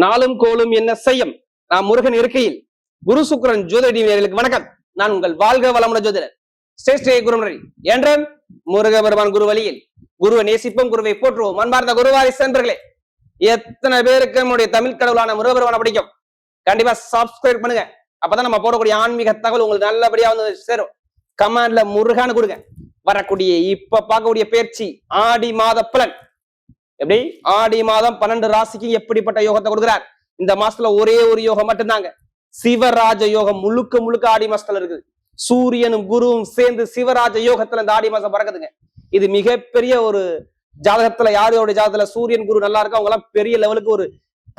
நாளும் கோளும் என்ன செய்யும் நான் முருகன் இருக்கையில் குரு சுக்கிரன் ஜோதிடர்களுக்கு வணக்கம். நான் உங்கள் வாழ்க வளமுடன் ஜோதிடர் ஸ்ரேஷ்ட குருமுறை என்றும் முருக பெருமான் குரு வழியில் குருவை நேசிப்போம், குருவை போற்றுவோம். அன்பார்ந்த குருவாரி சென்றர்களே, எத்தனை பேருக்கு நம்முடைய தமிழ் கடவுளான முருகபெருமானை பிடிக்கும்? கண்டிப்பா சப்ஸ்கிரைப் பண்ணுங்க. அப்பதான் நம்ம போடக்கூடிய ஆன்மீக தகவல் உங்களுக்கு நல்லபடியா வந்து சேரும். கமெண்ட்ல முருகான்னு கொடுங்க. வரக்கூடிய இப்ப பார்க்கக்கூடிய பயிற்சி ஆடி மாத பலன் எப்படி? ஆடி மாதம் 12 ராசிக்கு எப்படிப்பட்ட யோகத்தை கொடுக்கிறார்? இந்த மாசத்துல ஒரே ஒரு யோகம் மட்டும்தாங்க, சிவராஜ யோகம். முழுக்க முழுக்க ஆடி மாசத்துல இருக்குது. சூரியனும் குருவும் சேர்ந்து சிவராஜ யோகத்துல இந்த ஆடி மாசம் பறக்குதுங்க. இது மிகப்பெரிய ஒரு ஜாதகத்துல, யாரோட ஜாதகத்துல சூரியன் குரு நல்லா இருக்கு, அவங்க எல்லாம் பெரிய லெவலுக்கு ஒரு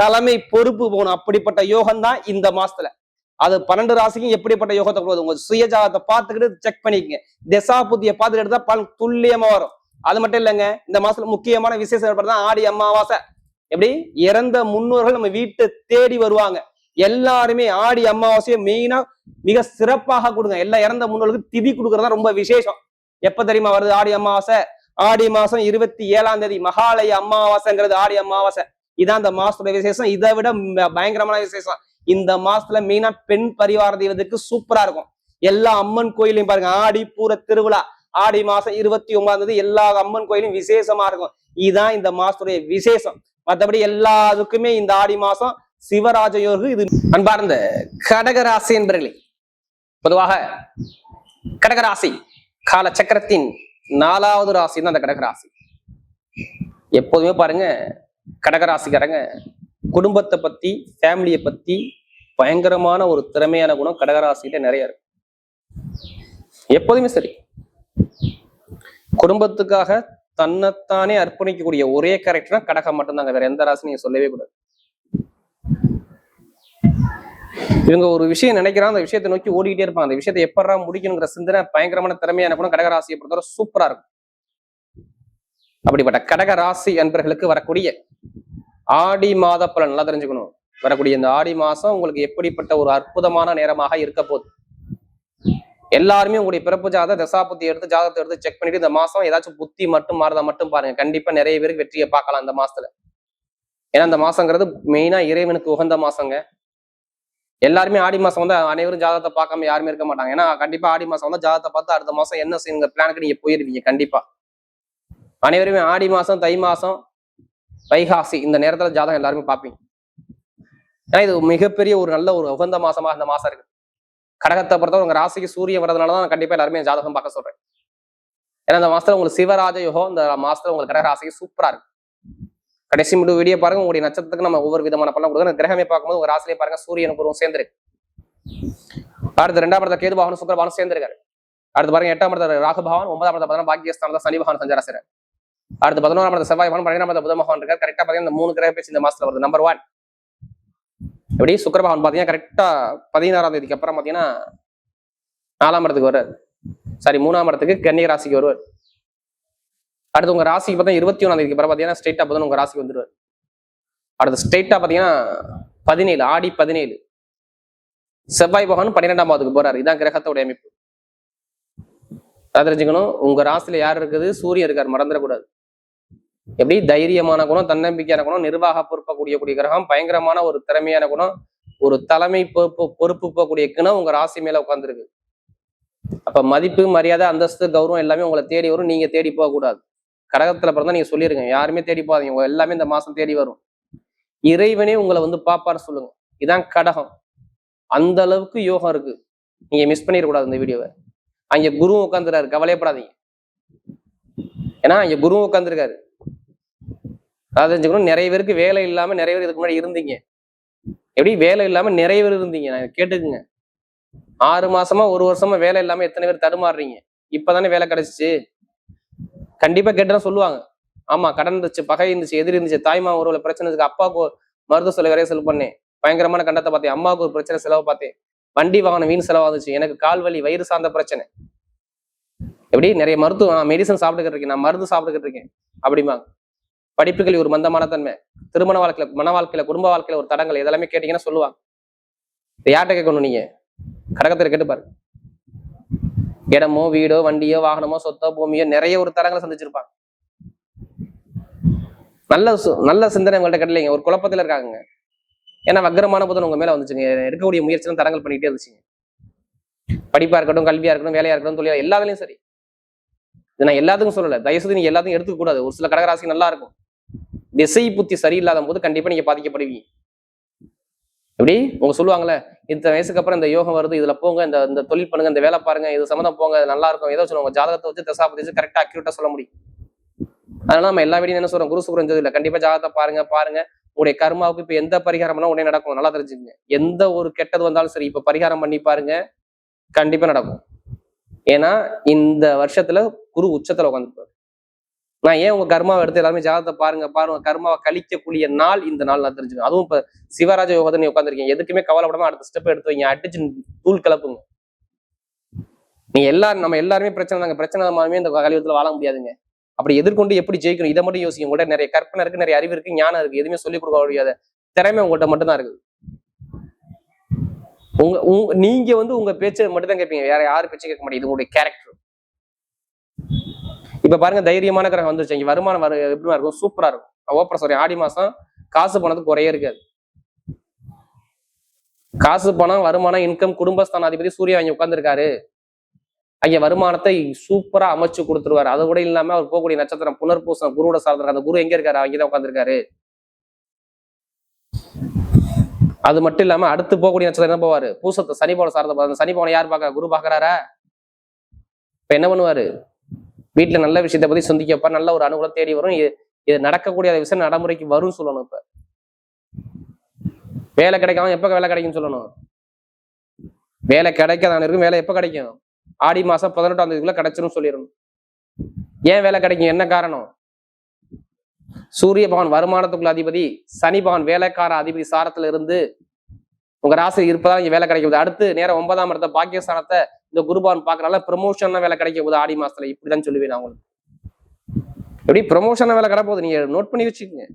தலைமை பொறுப்பு போகணும். அப்படிப்பட்ட யோகம் தான் இந்த மாசத்துல. அது 12 ராசிக்கும் எப்படிப்பட்ட யோகத்தை கொடுக்குது? உங்க சுய ஜாதகத்தை பார்த்துக்கிட்டு செக் பண்ணிக்கங்க. திசா புத்தியை பார்த்துட்டு எடுத்தா பலன் துல்லியமா வரும். அது மட்டும் இல்லைங்க, இந்த மாசத்துல முக்கியமான விசேஷம் ஏற்படுதான் ஆடி அமாவாசை. எப்படி? இறந்த முன்னோர்கள் நம்ம வீட்டை தேடி வருவாங்க. எல்லாருமே ஆடி அமாவாசையை மெயினா மிக சிறப்பாக கொடுங்க. எல்லா இறந்த முன்னோர்களுக்கு திதி கொடுக்கறதா ரொம்ப விசேஷம். எப்ப தெரியுமா வருது ஆடி அமாவாசை? ஆடி மாசம் 27ஆம் தேதி மகாலய அமாவாசைங்கிறது ஆடி அமாவாசை. இதான் இந்த மாசத்தோட விசேஷம். இதை விட பயங்கரமான விசேஷம் இந்த மாசத்துல மெயினா பெண் பரிவார தெய்வத்துக்கு சூப்பரா இருக்கும். எல்லா அம்மன் கோயிலையும் பாருங்க, ஆடி பூர திருவிழா ஆடி மாசம் 29ஆம் தேதி எல்லா அம்மன் கோயிலும் விசேஷமா இருக்கும். இதுதான் இந்த மாசத்துடைய விசேஷம். மற்றபடி எல்லாத்துக்குமே இந்த ஆடி மாசம் சிவராஜ யோகம். இது அன்பார்ந்த கடகராசி என்பர்களே, பொதுவாக கடகராசி கால சக்கரத்தின் 4வது ராசி தான் அந்த கடகராசி. எப்போதுமே பாருங்க, கடகராசிக்காரங்க குடும்பத்தை பத்தி, ஃபேமிலியை பத்தி பயங்கரமான ஒரு திறமையான குணம் கடகராசிகிட்ட நிறைய இருக்கு. எப்போதுமே சரி, குடும்பத்துக்காக தன்னைத்தானே அர்ப்பணிக்கக்கூடிய ஒரே கேரக்டர் கடகம் மட்டும்தாங்க. வேற எந்த ராசி நீங்க சொல்லவே கூடாது. இவங்க ஒரு விஷயம் நினைக்கிறாங்க, அந்த விஷயத்தை நோக்கி ஓடிக்கிட்டே இருப்பாங்க. அந்த விஷயத்தை எப்படா முடிக்கணுங்கிற சிந்தனை பயங்கரமான திறமையான குணம் கடகராசியை பொறுத்தவரை சூப்பரா இருக்கும். அப்படிப்பட்ட கடகராசி அன்பர்களுக்கு வரக்கூடிய ஆடி மாத பலன் நல்லா தெரிஞ்சுக்கணும். வரக்கூடிய இந்த ஆடி மாசம் உங்களுக்கு எப்படிப்பட்ட ஒரு அற்புதமான நேரமாக இருக்க போகுது. எல்லாருமே உங்களுடைய பிறப்பு தசாபுத்தி எடுத்து ஜாதகத்தை எடுத்து செக் பண்ணிட்டு இந்த மாசம் ஏதாச்சும் புத்தி மட்டும் மாறுதா மட்டும் பாருங்க. கண்டிப்பா நிறைய பேருக்கு வெற்றியை பார்க்கலாம் இந்த மாசத்துல. ஏன்னா இந்த மாசங்கிறது மெயினா இறைவனுக்கு உகந்த மாசங்க. எல்லாருமே ஆடி மாசம் வந்து அனைவரும் ஜாதகத்தை பார்க்காம யாருமே இருக்க மாட்டாங்க. ஏன்னா கண்டிப்பா ஆடி மாசம் வந்து ஜாதகத்தை பார்த்து அடுத்த மாசம் என்ன செய்யுங்க பிளானுக்கு நீங்க போயிருவீங்க. கண்டிப்பா அனைவருமே ஆடி மாசம், தை மாசம், வைகாசி இந்த நேரத்துல ஜாதகம் எல்லாருமே பார்ப்பீங்க. ஏன்னா இது மிகப்பெரிய ஒரு நல்ல ஒரு உகந்த மாசமா இந்த மாசம் இருக்கு. கடகத்தை பொறுத்தவரை உங்க ராசிக்கு சூரியன் வரதுனாலதான் கண்டிப்பா எல்லாருமே ஜாதகம் பார்க்க சொல்றேன். ஏன்னா இந்த மாசத்துல உங்களுக்கு சிவராஜ யோகம் இந்த மாசத்துல உங்களுக்கு கடக ராசிக்கு சூப்பரா இருக்கு. கடைசி முடிவு வீடியோ பாருங்க. உங்களுடைய நட்சத்திரத்துக்கு நம்ம ஒவ்வொரு விதமான பலன் கொடுக்குறோம். கிரகமே பார்க்கும்போது உங்க ராசிலே பாருங்க, சூரியன் குருவும் சேர்ந்திருக்கு. அடுத்து 2ஆம் இடத்துல கேது பகவான் சுக்கிர பகவான் சேர்ந்திருக்காரு. அடுத்து பாருங்க 8ஆம் இடத்துல ராகு பகவான், 9ஆம் இடத்துல பார்த்தா பாக்கியஸ்தானத்துல சனி பகவான் சஞ்சாரம் செய்றாரு. அடுத்து 11ஆம் இடத்துல செவ்வாய் பகவான், 12ஆம் இடத்துல புத பகவான் இருக்காரு. கரெக்டா பாத்தீங்கன்னா இந்த 3 கிரக பேச்சு இந்த மாசத்துல வருது. நம்பர் 1 எப்படி? சுக்கிர பகவான் பாத்தீங்கன்னா கரெக்டா 16ஆம் தேதிக்கு அப்புறம் பாத்தீங்கன்னா 4ஆம் இடத்துக்கு வருவார். சாரி 3ஆம் இடத்துக்கு கன்னிய ராசிக்கு வருவார். அடுத்து உங்க ராசிக்கு பார்த்தீங்கன்னா 21ஆம் தேதிக்கு அப்புறம் பாத்தீங்கன்னா ஸ்ட்ரெயிட்டா பார்த்தா உங்க ராசிக்கு வந்துருவார். அடுத்து ஸ்ட்ரெயிட்டா பாத்தீங்கன்னா 17 ஆடி 17 செவ்வாய் பகவான் 12ஆம் பாவத்துக்கு போறாரு. இதான் கிரகத்தோட அமைப்பு. அதை தெரிஞ்சுக்கணும். உங்க ராசியில யார் இருக்குது? சூரியன் இருக்காரு, மறந்துடக்கூடாது. எப்படி? தைரியமான குணம், தன்னம்பிக்கையான குணம், நிர்வாக பொறுப்பக்கூடிய கிரகம், பயங்கரமான ஒரு திறமையான குணம், ஒரு தலைமை பொறுப்பு போகக்கூடிய குணம் உங்க ராசி மேல உட்கார்ந்துருக்கு. அப்ப மதிப்பு, மரியாதை, அந்தஸ்து, கௌரவம் எல்லாமே உங்களை தேடி வரும். நீங்க தேடி போக கூடாது. கடகத்துல பிறந்தா நீங்க சொல்லிருங்க, யாருமே தேடி போகாதீங்க, உங்க எல்லாமே இந்த மாசம் தேடி வரும். இறைவனே உங்களை வந்து பாப்பாரு சொல்லுங்க. இதான் கடகம். அந்த அளவுக்கு யோகம் இருக்கு. நீங்க மிஸ் பண்ணிடக்கூடாது இந்த வீடியோவை. அங்க குருவும் உட்காந்துருக்காரு, கவலையப்படாதீங்க. ஏன்னா அங்க குருவும் உட்காந்துருக்காரு. அதாவது தெரிஞ்சுக்கணும், நிறைய பேருக்கு வேலை இல்லாம நிறைய பேர் இதுக்கு முன்னாடி இருந்தீங்க. எப்படி? வேலை இல்லாம நிறைய பேர் இருந்தீங்க. நான் கேட்டுக்குங்க, 6 மாசமா 1 வருஷமா வேலை இல்லாம எத்தனை பேர் தடுமாறுறீங்க? இப்பதானே வேலை கிடைச்சிச்சு. கண்டிப்பா கேட்டுதான் சொல்லுவாங்க, ஆமா கடன் இருந்துச்சு, பகை இருந்துச்சு, எதிரி இருந்துச்சு, தாய்மா ஒரு பிரச்சனை இருக்கு, அப்பாவுக்கு மருத்துவ செலவு வரைய செலவு பண்ணேன், பயங்கரமான கண்டத்தை பார்த்தேன், அம்மாவுக்கு ஒரு பிரச்சனை செலவு பார்த்தேன், வண்டி வாகனம் வீண் செலவு வந்துச்சு, எனக்கு கால் வலி, வயிறு சார்ந்த பிரச்சனை. எப்படி? நிறைய மருத்துவம், நான் மெடிசன் சாப்பிட்டுக்கிட்டு இருக்கேன், நான் மருந்து சாப்பிட்டுக்கிட்டு இருக்கேன் அப்படிம்பாங்க. படிப்புகள் ஒரு மந்தமான தன்மை, திருமண வாழ்க்கையில, மன வாழ்க்கையில, குடும்ப வாழ்க்கையில ஒரு தடங்கள், இதெல்லாமே கேட்டீங்கன்னா சொல்லுவாங்க. இதை யார்கிட்ட கேட்கணும்? நீங்க கடகத்துல கேட்டு பாருங்க. இடமோ, வீடோ, வண்டியோ, வாகனமோ, சொத்தோ, பூமியோ நிறைய ஒரு தடங்களை சந்திச்சிருப்பாங்க. நல்ல சிந்தனை உங்கள்கிட்ட கிடைக்கலைங்க, ஒரு குழப்பத்துல இருக்காங்க. ஏன்னா வக்ரமான புதன் உங்க மேல வந்துச்சுங்க. எடுக்கக்கூடிய முயற்சியும் தடங்கல் பண்ணிட்டே இருந்துச்சுங்க. படிப்பா இருக்கட்டும், கல்வியா இருக்கட்டும், வேலையா இருக்கட்டும், தொழிலா எல்லாத்துலயும் சரி. இது நான் எல்லாத்துக்கும் சொல்லல, தயவுசெய்து நீங்க எல்லாத்தையும் எடுத்துக்க கூடாது. ஒரு சில கடகராசி நல்லா இருக்கும். திசை புத்தி சரியில்லாத போது கண்டிப்பா நீங்க பாதிக்கப்படுவீங்க. எப்படி உங்க சொல்லுவாங்கல்ல, இந்த வயசுக்கு அப்புறம் இந்த யோகம் வருது, இதுல போங்க, இந்த தொழில் பண்ணுங்க, இந்த வேலை பாருங்க, இது சம்மந்தம் போங்க, நல்லா இருக்கும், ஏதோ சொல்லுவாங்க. ஜாதகத்தை வச்சு தசாபதி வச்சு கரெக்டா அக்யூரேட்டா சொல்ல முடியும். அதனால நம்ம எல்லா வீடியும் என்ன சொல்றோம், குரு சுக்கிரன் இல்ல, கண்டிப்பா ஜாதகத்தை பாருங்க. உங்களுடைய கர்மாவுக்கு இப்ப எந்த பரிகாரம்னா உடனே நடக்கும். நல்லா தெரிஞ்சுக்கங்க. எந்த ஒரு கெட்டது வந்தாலும் சரி, இப்ப பரிகாரம் பண்ணி பாருங்க, கண்டிப்பா நடக்கும். ஏன்னா இந்த வருஷத்துல குரு உச்சத்துல உட்காந்துருப்பாரு. நான் ஏன் உங்க கர்மாவை எடுத்து எல்லாருமே ஜாதகத்தை பாருங்க கர்மாவை கழிக்கக்கூடிய நாள் இந்த நாள் நான் தெரிஞ்சுக்கணும். அதுவும் இப்ப சிவராஜ யோகத்தை நீ உட்காந்துருக்கீங்க, எதுக்குமே கவலைப்படாம அடுத்த ஸ்டெப் எடுத்து வைங்க, அடிச்சு தூள் கிளப்புங்க. நம்ம எல்லாருமே பிரச்சனை தாங்க. பிரச்சனை இல்லாம இந்த கலியுகத்துல வாழ முடியாதுங்க. அப்படி எதிர்கொண்டு எப்படி ஜெயிக்கணும் இதை மட்டும் யோசிக்க. உங்கள்ட்ட நிறைய கற்பனை இருக்கு, நிறைய அறிவு இருக்கு, ஞானம் இருக்கு, எதுவுமே சொல்லிக் கொடுக்க முடியாத திறமை உங்கள்கிட்ட மட்டும்தான் இருக்குது. நீங்க உங்க பேச்சை மட்டும் தான் கேட்பீங்க, வேற யாரும் பேச்சு கேட்க மாட்டேங்குது. உங்களுடைய கேரக்டர். இப்ப பாருங்க, தைரியமான கிரகம் வந்துருச்சு. இங்க வருமானம் எப்படிமா இருக்கும், சூப்பரா இருக்கும். ஓப்பரா சொல்றேன், ஆடி மாசம் காசு பணத்துக்கு குறையே இருக்காது. காசு பணம், வருமானம், இன்கம், குடும்பஸ்தானாதிபதி சூர்யா அங்க உட்கார்ந்துருக்காரு. அங்க வருமானத்தை சூப்பரா அமைச்சு கொடுத்துருவாரு. அது கூட இல்லாம அவர் போகக்கூடிய நட்சத்திரம் புனர்பூசம், குருவோட சார்ந்த அந்த குரு எங்க இருக்காரு, அங்கதான் உட்காந்துருக்காரு. அது மட்டும் இல்லாம அடுத்து போகக்கூடிய நட்சத்திரம் என்ன போவாரு, பூசத்தை சனி பவனை சார்ந்த. சனி பவனை யார் பாக்குறா, குரு பாக்குறாரா. இப்ப என்ன பண்ணுவாரு, வீட்டுல நல்ல விஷயத்தை பத்தி சிந்திக்க வைப்பார். நல்ல ஒரு அனுகூலம் தேடி வரும். இது நடக்கக்கூடிய விஷயம் நடைமுறைக்கு வரும் சொல்லணும். இப்ப வேலை கிடைக்காம எப்ப வேலை கிடைக்கும் சொல்லணும். வேலை கிடைக்காதான் இருக்கும். வேலை எப்ப கிடைக்கும், ஆடி மாசம் 18ஆம் தேதிக்குள்ள கிடைச்சிரும் சொல்லிடணும். ஏன் வேலை கிடைக்கும், என்ன காரணம், சூரிய பகவான் வருமானத்துக்குள்ள அதிபதி, சனி பகவான் வேலைக்கார அதிபதி சாரத்துல இருந்து உங்க ராசி இருப்பதா இங்க வேலை கிடைக்கும். அடுத்து நேரம் 9ஆம் இடத்த பாக்கியஸ்தானத்தை இந்த குருபவன் பாக்குறனால ப்ரமோஷன் வேலை கிடைக்க போகுது ஆடி மாசத்துல. இப்படிதான் சொல்லுவேன் நான் உங்களுக்கு. எப்படி ப்ரமோஷன் வேலை கிடைக்க போகுது, நீங்க நோட் பண்ணி வச்சுக்கோங்க.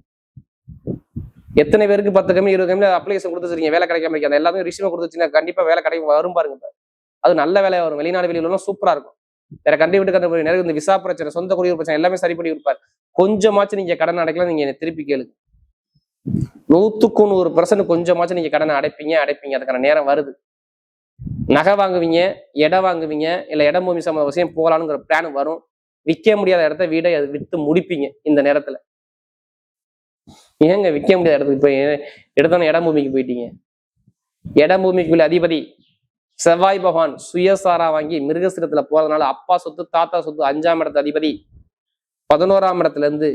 எத்தனை பேருக்கு 10 கம்மி 20 கம்மி அப்ளிகேஷன் கொடுத்துருக்கீங்க, வேலை கிடைக்காம அந்த எல்லாமே ரிசீவ் கொடுத்துச்சுன்னா கண்டிப்பா வேலை கிடைக்கும், வரும் பாருங்க. அது நல்ல வேலையா வரும். வெளிநாடு வெளியில சூப்பரா இருக்கும். வேற கண்டி விட்டு நிறைய இந்த விசா பிரச்சனை, சொந்த குடியுரிமை பிரச்சனை எல்லாமே சரி பண்ணி கொடுப்பாரு. கொஞ்சமாச்சும் நீங்க கடன் அடைக்கலாம். நீங்க திருப்பி கேளுங்க, 100% கொஞ்சமாச்சும் நீங்க கடனை அடைப்பீங்க. அதுக்கான நேரம் வருது. நகை வாங்குவீங்க, இடம் வாங்குவீங்க, இல்ல இடம் பூமி சம்பந்த விஷயம் போகலானுங்கிற பிளான் வரும். விற்க முடியாத இடத்த வீடை அது வித்து முடிப்பீங்க இந்த நேரத்துல. ஏங்க விற்க முடியாத இடத்துக்கு போய் எடுத்தோன்னு இடம் பூமிக்கு போயிட்டீங்க. இடம் பூமிக்குள்ள அதிபதி செவ்வாய் பகவான் சுயசாரா வாங்கி மிருகசிரத்துல போறதுனால அப்பா சொத்து தாத்தா சொத்து 5ஆம் இடத்து அதிபதி 11ஆம் இடத்துல இருந்து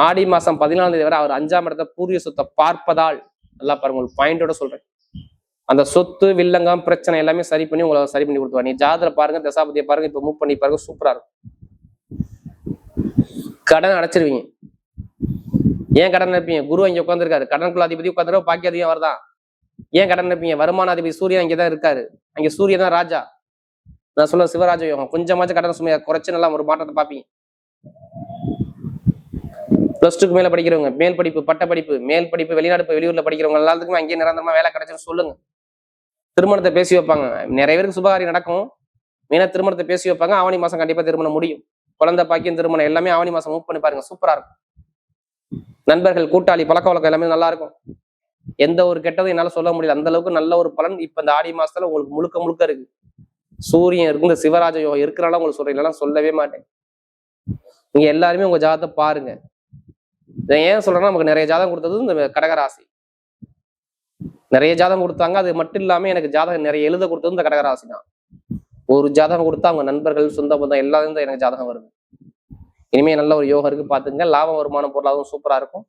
ஆடி மாசம் 14ஆம் தேதி வரை அவர் 5ஆம் இடத்த பூர்வீக சொத்தை பார்ப்பதால், நல்லா பாருங்க, உங்களுக்கு பாயிண்டோட சொல்றேன், அந்த சொத்து வில்லங்கம் பிரச்சனை எல்லாமே சரி பண்ணி உங்களை சரி பண்ணி கொடுத்துருவாங்க. நீ ஜாதகத்தை பாருங்க, தசாபதியை பாருங்க, இப்ப மூவ் பண்ணி பாருங்க, சூப்பரா இருக்கும். கடன் அடைச்சிருவீங்க. ஏன் கடன் நினைப்பீங்க, குரு அங்க உட்காந்துருக்காரு. கடனுக்குள்ள அதிபதி உட்காந்துருக்க, பாக்கி அதிகம் வரதான். ஏன் கடன் நினைப்பீங்க, வருமான அதிபதி சூரியன் அங்கதான் இருக்காரு. அங்க சூரியன் தான் ராஜா. நான் சொல்ல சிவராஜ யோகம். கொஞ்சமாச்சும் கடன் சுமையா குறைச்சு நல்லா ஒரு மாற்றத்தை பார்ப்பீங்க. +2க்கு மேல படிக்கிறவங்க, மேல் படிப்பு, பட்ட படிப்பு, மேல் படிப்பு, வெளிநாடு வெளியூர்ல படிக்கிறவங்க எல்லாத்துக்குமே அங்கேயே நிரந்தரமா வேலை கிடைச்சுன்னு சொல்லுங்க. திருமணத்தை பேசி வைப்பாங்க. நிறைய பேருக்கு சுபகாரியம் நடக்கும். மெயினா திருமணத்தை பேசி வைப்பாங்க. ஆவணி மாசம் கண்டிப்பா திருமணம் முடியும். குழந்தை பாக்கியம், திருமணம் எல்லாமே ஆவணி மாசம் மூவ் பண்ணி பாருங்க, சூப்பரா இருக்கும். நண்பர்கள், கூட்டாளி, பழக்க வழக்கம் எல்லாமே நல்லா இருக்கும். எந்த ஒரு கெட்டதும் என்னால சொல்ல முடியல, அந்த அளவுக்கு நல்ல ஒரு பலன் இப்ப இந்த ஆடி மாசத்துல உங்களுக்கு முழுக்க இருக்கு. சூரியன் இருக்கு, இந்த சிவராஜ யோகம் இருக்கிறனால உங்களுக்கு சொல்றேன், இல்லைன்னா சொல்லவே மாட்டேன். நீங்க எல்லாருமே உங்க ஜாதகத்தை பாருங்க. இதை ஏன் சொல்றேன்னா, நமக்கு நிறைய ஜாதகம் கொடுத்தது இந்த கடகராசி. நிறைய ஜாதகம் கொடுத்தாங்க. அது மட்டும் இல்லாம எனக்கு ஜாதகம் நிறைய எழுத கொடுத்தது இந்த கடகராசி தான். ஒரு ஜாதகம் கொடுத்தா அவங்க நண்பர்கள், சொந்த பந்தம் எல்லாரும் தான் எனக்கு ஜாதகம் வருது. இனிமே நல்ல ஒரு யோகம் இருக்கு, பாத்துங்க. லாபம், வருமானம், பொருளாதாரம் சூப்பரா இருக்கும்.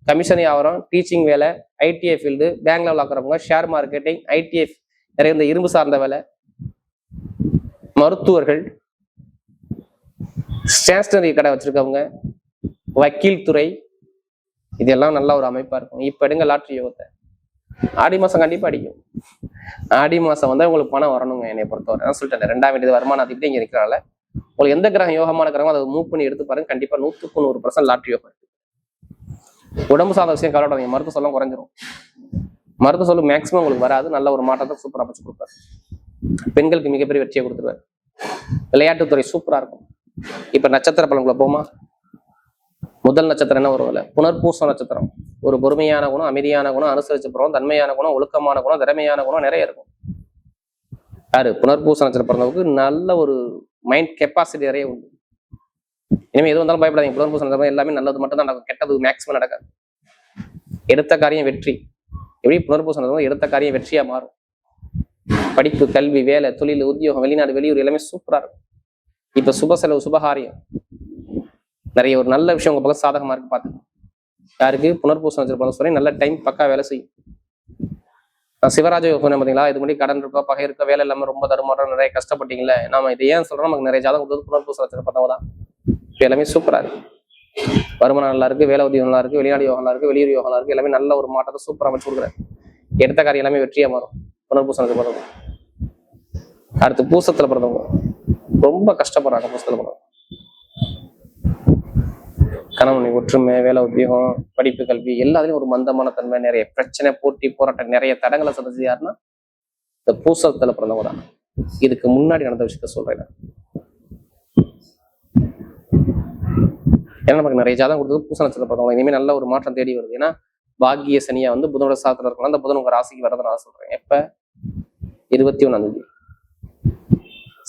கமிஷன் வியாபாரம், டீச்சிங் வேலை, ஐடிஐ ஃபீல்டு, பேங்க்ல வளர்க்குறவங்க, ஷேர் மார்க்கெட்டிங், ஐடிஎஃப், நிறைய இந்த இரும்பு சார்ந்த வேலை, மருத்துவர்கள், ஸ்டேஷனரி கடை வச்சிருக்கவங்க, வக்கீல் துறை, இதெல்லாம் நல்ல ஒரு அமைப்பா இருக்கும். இப்ப எடுங்க லாட்ரி யோகத்தை. ஆடி மாசம் கண்டிப்பா அடிக்கும். ஆடி மாசம் உங்களுக்கு பணம் வரணுங்க. என்னை பொறுத்தவரை நான் சொல்லிட்டேன், 2ஆம் வீடு வருமானம் அதிபதி இங்க இருக்கிறனால உங்களுக்கு எந்த கிரகம் யோகமான கிரகம் அதை மூவ் பண்ணி எடுத்து பாருங்க. கண்டிப்பா 100% லாட்ரி யோகம் இருக்கு. உடம்பு சார்ந்த விஷயம் கவலைப்படாதீங்க. மருத்துவ சொல்லம் குறைஞ்சிரும். மருத்துவ சொல்லம் மேக்சிமம் உங்களுக்கு வராது. நல்ல ஒரு மாற்றத்தை சூப்பரா அமைச்சு கொடுப்பாரு. பெண்களுக்கு மிகப்பெரிய வெற்றியை கொடுத்துருவாரு. விளையாட்டுத்துறை சூப்பரா இருக்கும். இப்ப நட்சத்திர பலன்களை போமா. முதல் நட்சத்திரம் என்ன வரும்? புனர்பூச நட்சத்திரம். ஒரு பொறுமையான குணம், அமைதியான குணம், அனுசரிச்சு போறோம், தன்மையான குணம், ஒழுக்கமான குணம், திறமையான குணம் நிறைய இருக்கும். யாரு? புனர்பூச நட்சத்திரம் பிறந்தவங்களுக்கு நல்ல ஒரு மைண்ட் கெப்பாசிட்டி நிறைய உண்டு. இனிமே எது வந்தாலும் பயப்படாதீங்க. புனர்பூச நட்சத்திரம் எல்லாமே நல்லது மட்டும் தான் நடக்கும், கெட்டது மேக்சிமம் நடக்காது. எடுத்த காரியம் வெற்றி. எப்படி புனர்பூச நட்சத்திரம் எடுத்த காரியம் வெற்றியா மாறும். படிப்பு, கல்வி, வேலை, தொழில், உத்தியோகம், வெளிநாடு, வெளியூர் எல்லாமே சூப்பரா இருக்கும். இப்ப சுப செலவு, சுபகாரியம், நிறைய ஒரு நல்ல விஷயம் உங்க பக்கம் சாதகமா இருக்கு. பாத்துக்கணும். யாருக்கு? புனர்பூச நட்சத்திரம் சொல்லி நல்ல டைம் பக்கா வேலை செய்யும். சிவராஜ யோகம் பாத்தீங்களா? இது முன்னாடி கடன் இருக்கோ, பகை இருக்கோ, வேலை இல்லாம ரொம்ப தருமாறம், நிறைய கஷ்டப்பட்டீங்கல்ல. நாம இதை ஏன் சொல்றோம்? நமக்கு நிறைய ஜாதகம் கொடுத்தது புனர்பூச நட்சத்திரம் பார்த்தவங்க தான். எல்லாமே சூப்பரா இருக்கு. வருமானம் நல்லா இருக்கு, வேலை உதவி நல்லா இருக்கு, வெளிநாடு யோகம் நல்லா இருக்கு, வெளியூர் யோகம் நல்லா இருக்கு. எல்லாமே நல்ல ஒரு மாற்றத்தை சூப்பரா அமைச்சு கொடுக்குறாரு. எடுத்த காரியம் எல்லாமே வெற்றியா மாறும். புனர்பூச நட்சத்திரம் பிறந்தவங்க. அடுத்து பூசத்துல பிறந்தவங்க ரொம்ப கஷ்டப்படுறாங்க. பூசத்துல பிறந்தவங்க கணவன் ஒற்றுமை, வேலை, உத்தியோகம், படிப்பு, கல்வி எல்லாத்துலயும் ஒரு மந்தமான தன்மை, நிறைய பிரச்சனை, போட்டி, போராட்டம், நிறைய தடங்களை சந்திச்சது யாருன்னா இந்த பூசத்துல பிறந்தவங்க தான். இதுக்கு முன்னாடி நடந்த விஷயத்த சொல்றேன். ஏன்னா நமக்கு நிறைய ஜாதகம் கொடுத்தது பூச நட்சத்திரம் பிறந்தவங்க. இனிமேல் நல்ல ஒரு மாற்றம் தேடி வருது. ஏன்னா பாக்கிய சனியா புதனோட சாத்துல இருக்கலாம். அந்த புதன் உங்க ராசிக்கு வரதுனால சொல்றேன். எப்ப? 21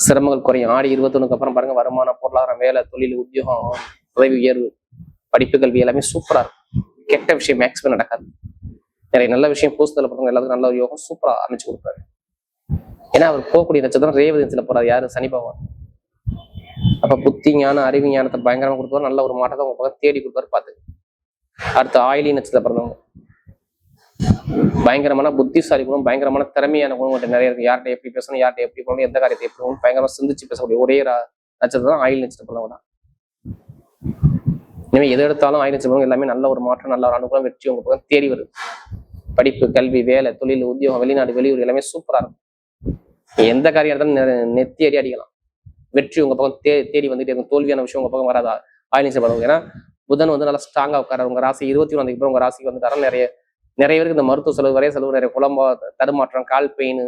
சிரமங்கள் குறையும். ஆடி 21 அப்புறம் பாருங்க, வருமானம், பொருளாதாரம், வேலை, தொழில், உத்தியோகம், பதவி உயர்வு, படிப்பு, கல்வி எல்லாமே சூப்பரா இருக்கும். கெட்ட விஷயம் மேக்சிமம் நடக்காது. நிறைய நல்ல விஷயம் பூசத்துல பிறந்தவங்க எல்லாத்துக்கும் நல்ல ஒரு யோகம் சூப்பரா அமைச்சு கொடுப்பாரு. ஏன்னா அவர் போகக்கூடிய நட்சத்திரம் ரேவதி நட்சத்திரத்துல போறாரு. யாரு? சனி பகவான். அப்ப புத்தி ஞானம், அறிவு ஞானத்தை பயங்கரமா கொடுப்பாரு. நல்ல ஒரு மாற்றத்தை உங்க பக்கம் தேடி கொடுப்பாரு. பாத்து. அடுத்து ஆயிலி நட்சத்திரத்துல பிறந்தவங்க பயங்கரமான புத்திசாலி குணம், பயங்கரமான திறமையான குணம் நிறைய இருக்கு. யார்கிட்ட எப்படி பேசணும், யார்கிட்ட எப்படி போகணும், எந்த காரியத்தை எப்படி போகணும், பயங்கரமா சிந்திச்சு பேசக்கூடிய ஒரே நட்சத்திரம் ஆயில் நட்சத்திரம் பிறந்தவங்க தான். இனிமே எது எடுத்தாலும் ஆயில் நட்சத்திரம் எல்லாமே நல்ல ஒரு மாற்றம், நல்ல ஒரு அனுகூலம், வெற்றி உங்க பக்கம் தேடி வருது. படிப்பு, கல்வி, வேலை, தொழில், உத்தியோகம், வெளிநாடு, வெளியூர் எல்லாமே சூப்பரா இருக்கும். எந்த காரியம் எடுத்தாலும் நெத்தி அடி அடிக்கலாம். வெற்றி உங்க பக்கம் தேடி வந்துட்டே இருக்கும். தோல்வியான விஷயம் உங்க பக்கம் வராதா? ஆயில் நட்சத்திரம் பிறந்தவங்க. ஏன்னா புதன் நல்லா ஸ்ட்ராங்கா உட்கார உங்க ராசி 21 அப்புறம் உங்க ராசிக்கு வந்துட்டாரா. நிறைய பேருக்கு இந்த மருத்துவ செலவு, வரைய செலவு, நிறைய குழம்பா, தடுமாற்றம், கால் பெயின்,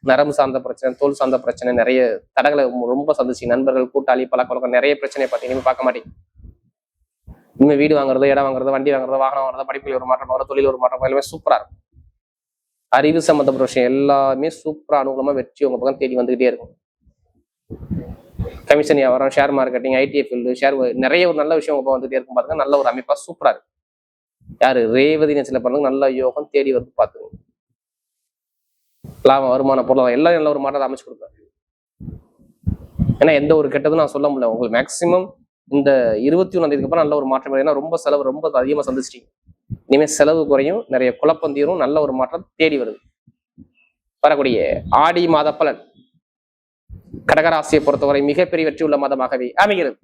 நரம்பு சார்ந்த பிரச்சனை, தோல் சார்ந்த பிரச்சனை, நிறைய தடங்களை ரொம்ப சந்திச்சு. நண்பர்கள், கூட்டாளி, பழக்கம், நிறைய பிரச்சனையை பார்த்தீங்கன்னா பார்க்க மாட்டேங்க. இனிமே வீடு வாங்குறது, இடம் வாங்குறது, வண்டி வாங்குறது, வாகனம் வாங்குறது, படிப்பில் ஒரு மாற்றம் வரும், தொழில் ஒரு மாற்றம், எல்லாமே சூப்பரா இருக்கும். அறிவு சம்பந்தப்பட்ட விஷயம் எல்லாமே சூப்பரா அனுகூலமா வெற்றி உங்க பக்கம் தேடி வந்துகிட்டே இருக்கும். கமிஷன் வியாபாரம், share marketing, IT field, share, நிறைய ஒரு நல்ல விஷயம் உங்க பக்கம் வந்துட்டே இருக்கும். பாருங்க, நல்ல ஒரு அமைப்பா சூப்பரா இருக்கு. யாரு? ரேவதி நட்சத்திரம் பிறந்தவங்க நல்ல யோகம் தேடி வந்து பாத்துங்க. லாபம், வருமானம், பொருளாதாரம் எல்லாம் நல்ல ஒரு மாற்றத்தை அமைச்சு கொடுப்பாரு. ஏன்னா எந்த ஒரு கெட்டதும் நான் சொல்ல முடியல. உங்களுக்கு மேக்சிமம் இந்த 21 அப்புறம் நல்ல ஒரு மாற்றம். ஏன்னா ரொம்ப செலவு ரொம்ப அதிகமா சந்திச்சிட்டீங்க. இனிமேல் செலவு குறையும், நிறைய குழப்பம் தீரும், நல்ல ஒரு மாற்றம் தேடி வருது. வரக்கூடிய ஆடி மாத பலன் கடகராசியை பொறுத்தவரை மிகப்பெரிய வெற்றி உள்ள மாதமாகவே அமைகிறது.